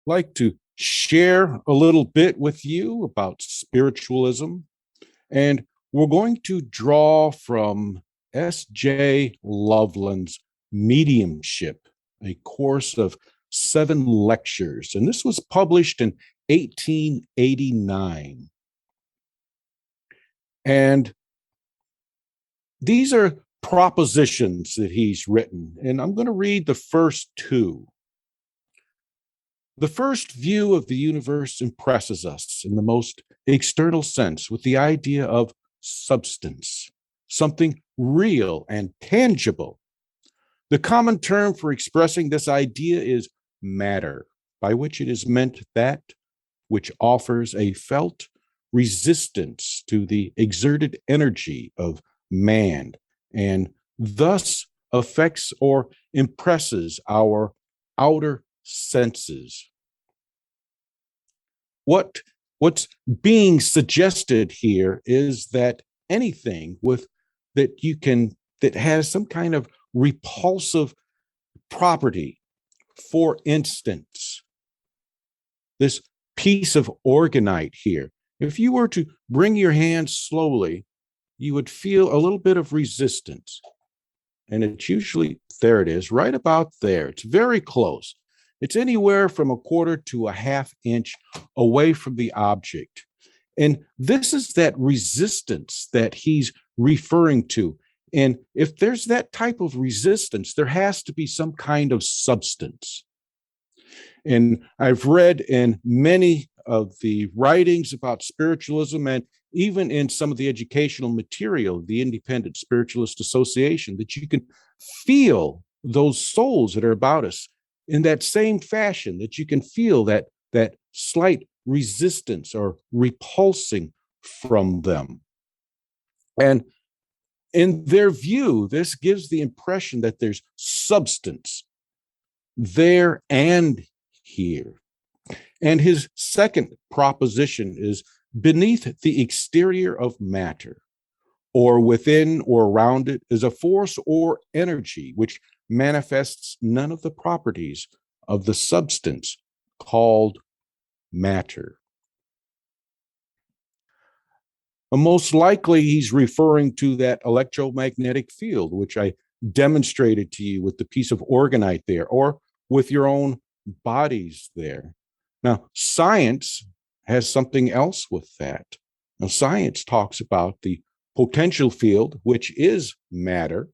like to share a little bit with you about spiritualism. And we're going to draw from S.J. Loveland's Mediumship, a course of 7 lectures. And this was published in 1889. And these are propositions that he's written. And I'm going to read the first 2. The first view of the universe impresses us in the most external sense with the idea of substance, something real and tangible. The common term for expressing this idea is matter, by which it is meant that which offers a felt resistance to the exerted energy of man and thus affects or impresses our outer senses. What's being suggested here is that anything that has some kind of repulsive property, for instance, this piece of organite here, if you were to bring your hand slowly, you would feel a little bit of resistance. And it's usually, there it is, right about there. It's very close. It's anywhere from a quarter to a half inch away from the object. And this is that resistance that he's referring to. And if there's that type of resistance, there has to be some kind of substance. And I've read in many of the writings about spiritualism and even in some of the educational material, the Independent Spiritualist Association, that you can feel those souls that are about us in that same fashion, that you can feel that slight resistance or repulsing from them. And in their view, this gives the impression that there's substance there and here. And his second proposition is beneath the exterior of matter, or within or around it, is a force or energy which manifests none of the properties of the substance called matter. Most likely, he's referring to that electromagnetic field, which I demonstrated to you with the piece of organite there, or with your own bodies there. Now, science has something else with that. Now, science talks about the potential field, which is matter,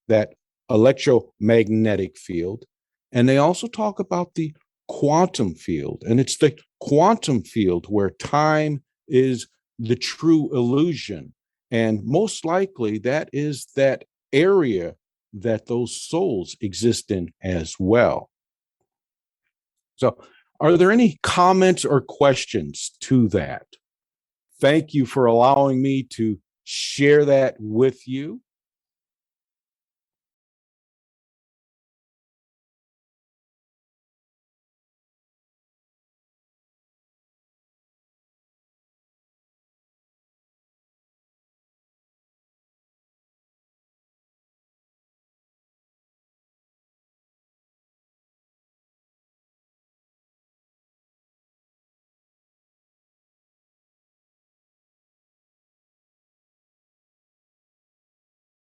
that electromagnetic field, and they also talk about the quantum field. And it's the quantum field where time is the true illusion. And most likely that is that area that those souls exist in as well. So, are there any comments or questions to that? Thank you for allowing me to share that with you.